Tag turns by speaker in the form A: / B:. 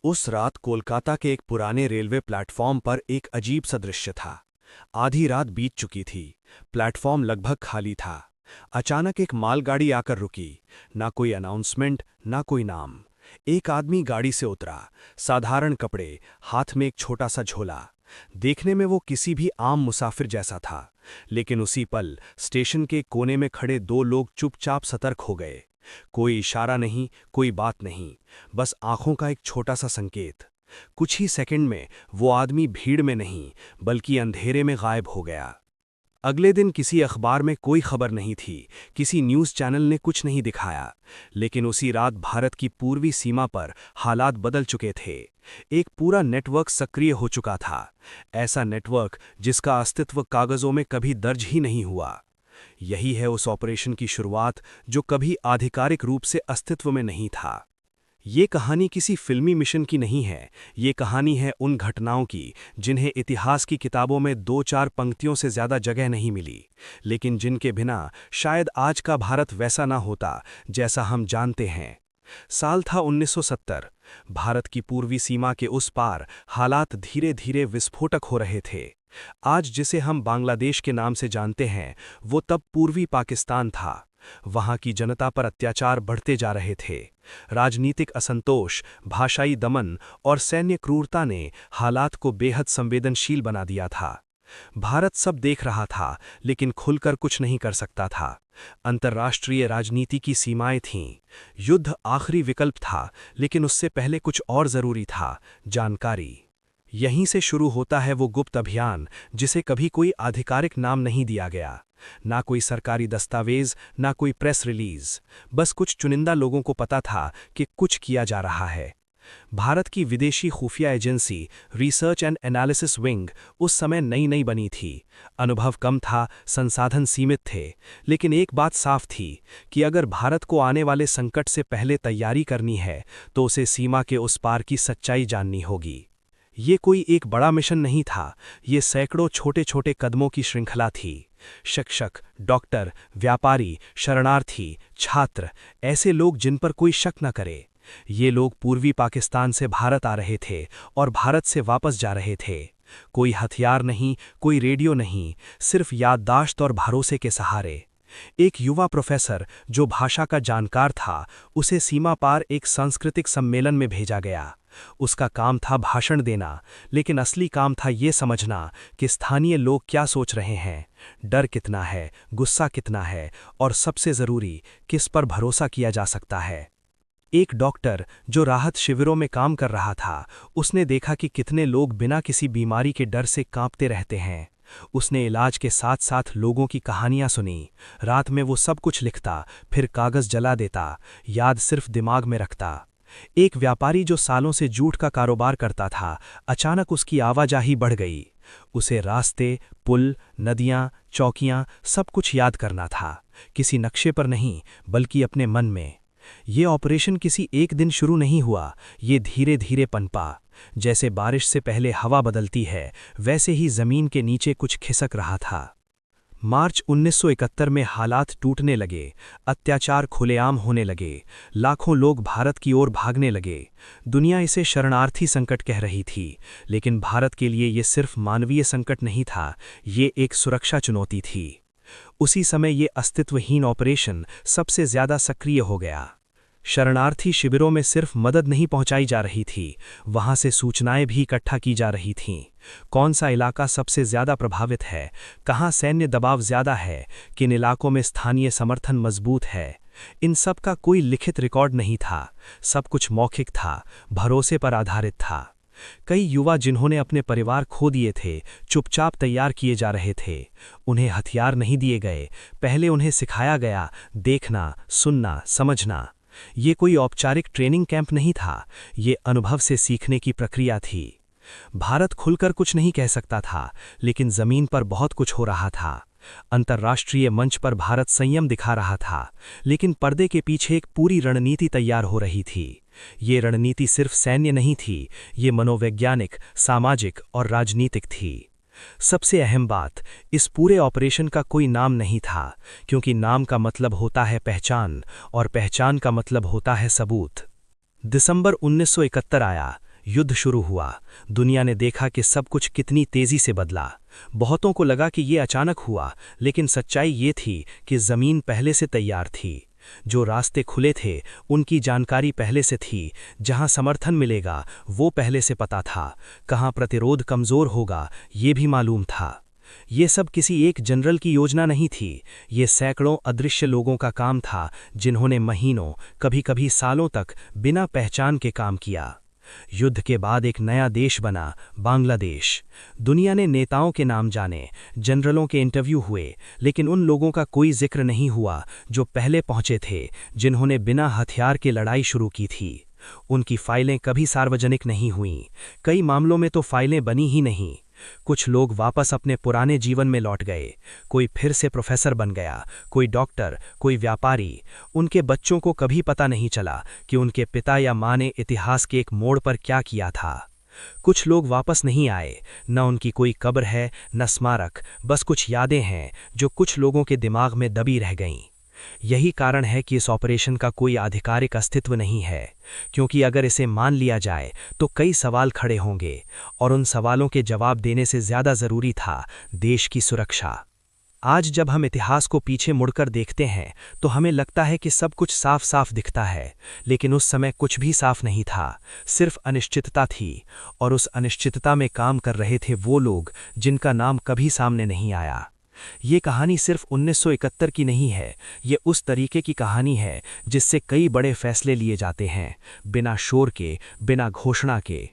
A: उस रात कोलकाता के एक पुराने रेलवे प्लेटफॉर्म पर एक अजीब सा दृश्य था। आधी रात बीत चुकी थी। प्लेटफॉर्म लगभग खाली था। अचानक एक मालगाड़ी आकर रुकी। ना कोई अनाउंसमेंट, ना कोई नाम। एक आदमी गाड़ी से उतरा। साधारण कपड़े, हाथ में एक छोटा सा झोला। देखने में वो किसी भी आम मुसाफिर जैसा था। लेकिन उसी पल स्टेशन के कोने में खड़े दो लोग चुपचाप सतर्क हो गए। कोई इशारा नहीं, कोई बात नहीं, बस आंखों का एक छोटा सा संकेत। कुछ ही सेकंड में वो आदमी भीड़ में नहीं बल्कि अंधेरे में गायब हो गया। अगले दिन किसी अखबार में कोई खबर नहीं थी, किसी न्यूज़ चैनल ने कुछ नहीं दिखाया। लेकिन उसी रात भारत की पूर्वी सीमा पर हालात बदल चुके थे। एक पूरा नेटवर्क सक्रिय हो चुका था। ऐसा नेटवर्क जिसका अस्तित्व कागजों में कभी दर्ज ही नहीं हुआ। यही है उस ऑपरेशन की शुरुआत जो कभी आधिकारिक रूप से अस्तित्व में नहीं था। ये कहानी किसी फिल्मी मिशन की नहीं है। ये कहानी है उन घटनाओं की जिन्हें इतिहास की किताबों में दो चार पंक्तियों से ज्यादा जगह नहीं मिली, लेकिन जिनके बिना शायद आज का भारत वैसा ना होता जैसा हम जानते हैं। साल था 1970। भारत की पूर्वी सीमा के उस पार हालात धीरे धीरे विस्फोटक हो रहे थे। आज जिसे हम बांग्लादेश के नाम से जानते हैं, वो तब पूर्वी पाकिस्तान था। वहां की जनता पर अत्याचार बढ़ते जा रहे थे। राजनीतिक असंतोष, भाषाई दमन और सैन्य क्रूरता ने हालात को बेहद संवेदनशील बना दिया था। भारत सब देख रहा था, लेकिन खुलकर कुछ नहीं कर सकता था। अंतर्राष्ट्रीय राजनीति की सीमाएं थीं। युद्ध आखिरी विकल्प था, लेकिन उससे पहले कुछ और जरूरी था, जानकारी। यहीं से शुरू होता है वो गुप्त अभियान जिसे कभी कोई आधिकारिक नाम नहीं दिया गया। ना कोई सरकारी दस्तावेज, ना कोई प्रेस रिलीज। बस कुछ चुनिंदा लोगों को पता था कि कुछ किया जा रहा है। भारत की विदेशी खुफिया agency research and analysis wing उस समय नई नई बनी थी। अनुभव कम था, संसाधन सीमित थे, लेकिन एक बात साफ थी कि अगर भारत को आने वाले संकट से पहले तैयारी करनी है तो उसे सीमा के उस पार की सच्चाई जाननी होगी। ये कोई एक बड़ा मिशन नहीं था, ये सैकड़ों छोटे छोटे कदमों की श्रृंखला थी। शिक्षक, डॉक्टर, व्यापारी, शरणार्थी, छात्र, ऐसे लोग जिन पर कोई शक न करे। ये लोग पूर्वी पाकिस्तान से भारत आ रहे थे और भारत से वापस जा रहे थे। कोई हथियार नहीं, कोई रेडियो नहीं, सिर्फ याददाश्त और भरोसे के सहारे। एक युवा प्रोफेसर जो भाषा का जानकार था, उसे सीमा पार एक सांस्कृतिक सम्मेलन में भेजा गया। उसका काम था भाषण देना, लेकिन असली काम था ये समझना कि स्थानीय लोग क्या सोच रहे हैं, डर कितना है, गुस्सा कितना है, और सबसे जरूरी, किस पर भरोसा किया जा सकता है। एक डॉक्टर जो राहत शिविरों में काम कर रहा था, उसने देखा कि कितने लोग बिना किसी बीमारी के डर से कांपते रहते हैं। उसने इलाज के साथ साथ लोगों की कहानियां सुनी। रात में वो सब कुछ लिखता, फिर कागज जला देता, याद सिर्फ दिमाग में रखता। एक व्यापारी जो सालों से जूट का कारोबार करता था, अचानक उसकी आवाजाही बढ़ गई। उसे रास्ते, पुल, नदियां, चौकियां, सब कुछ याद करना था, किसी नक्शे पर नहीं बल्कि अपने मन में। ये ऑपरेशन किसी एक दिन शुरू नहीं हुआ, ये धीरे धीरे पनपा। जैसे बारिश से पहले हवा बदलती है, वैसे ही जमीन के नीचे कुछ खिसक रहा था। मार्च 1971 में हालात टूटने लगे, अत्याचार खुलेआम होने लगे, लाखों लोग भारत की ओर भागने लगे। दुनिया इसे शरणार्थी संकट कह रही थी, लेकिन भारत के लिए ये सिर्फ मानवीय संकट नहीं था, ये एक सुरक्षा चुनौती थी। उसी समय ये अस्तित्वहीन ऑपरेशन सबसे ज्यादा सक्रिय हो गया। शरणार्थी शिविरों में सिर्फ मदद नहीं पहुंचाई जा रही थी, वहां से सूचनाएं भी इकट्ठा की जा रही थीं। कौन सा इलाका सबसे ज्यादा प्रभावित है, कहां सैन्य दबाव ज्यादा है, किन इलाकों में स्थानीय समर्थन मजबूत है। इन सब का कोई लिखित रिकॉर्ड नहीं था, सब कुछ मौखिक था, भरोसे पर आधारित था। कई युवा जिन्होंने अपने परिवार खो दिए थे, चुपचाप तैयार किए जा रहे थे। उन्हें हथियार नहीं दिए गए, पहले उन्हें सिखाया गया देखना, सुनना, समझना। ये कोई औपचारिक ट्रेनिंग कैंप नहीं था, ये अनुभव से सीखने की प्रक्रिया थी। भारत खुलकर कुछ नहीं कह सकता था, लेकिन जमीन पर बहुत कुछ हो रहा था। अंतर्राष्ट्रीय मंच पर भारत संयम दिखा रहा था, लेकिन पर्दे के पीछे एक पूरी रणनीति तैयार हो रही थी। ये रणनीति सिर्फ सैन्य नहीं थी, ये मनोवैज्ञानिक, सामाजिक और राजनीतिक थी। सबसे अहम बात, इस पूरे ऑपरेशन का कोई नाम नहीं था, क्योंकि नाम का मतलब होता है पहचान, और पहचान का मतलब होता है सबूत। दिसंबर 1971 आया, युद्ध शुरू हुआ। दुनिया ने देखा कि सब कुछ कितनी तेजी से बदला। बहुतों को लगा कि ये अचानक हुआ, लेकिन सच्चाई ये थी कि जमीन पहले से तैयार थी। जो रास्ते खुले थे उनकी जानकारी पहले से थी, जहां समर्थन मिलेगा वो पहले से पता था, कहां प्रतिरोध कमजोर होगा ये भी मालूम था। ये सब किसी एक जनरल की योजना नहीं थी, ये सैकड़ों अदृश्य लोगों का काम था, जिन्होंने महीनों, कभी-कभी सालों तक बिना पहचान के काम किया। युद्ध के बाद एक नया देश बना, बांग्लादेश। दुनिया ने नेताओं के नाम जाने, जनरलों के इंटरव्यू हुए, लेकिन उन लोगों का कोई जिक्र नहीं हुआ जो पहले पहुंचे थे, जिन्होंने बिना हथियार के लड़ाई शुरू की थी। उनकी फाइलें कभी सार्वजनिक नहीं हुईं, कई मामलों में तो फाइलें बनी ही नहीं। कुछ लोग वापस अपने पुराने जीवन में लौट गए, कोई फिर से प्रोफेसर बन गया, कोई डॉक्टर, कोई व्यापारी। उनके बच्चों को कभी पता नहीं चला कि उनके पिता या माँ ने इतिहास के एक मोड़ पर क्या किया था। कुछ लोग वापस नहीं आए, न उनकी कोई कब्र है न स्मारक, बस कुछ यादें हैं जो कुछ लोगों के दिमाग में दबी रह गईं। यही कारण है कि इस ऑपरेशन का कोई आधिकारिक अस्तित्व नहीं है, क्योंकि अगर इसे मान लिया जाए तो कई सवाल खड़े होंगे, और उन सवालों के जवाब देने से ज्यादा जरूरी था देश की सुरक्षा। आज जब हम इतिहास को पीछे मुड़कर देखते हैं तो हमें लगता है कि सब कुछ साफ साफ दिखता है, लेकिन उस समय कुछ भी साफ नहीं था, सिर्फ अनिश्चितता थी, और उस अनिश्चितता में काम कर रहे थे वो लोग जिनका नाम कभी सामने नहीं आया। ये कहानी सिर्फ 1971 की नहीं है, ये उस तरीके की कहानी है जिससे कई बड़े फैसले लिए जाते हैं, बिना शोर के, बिना घोषणा के।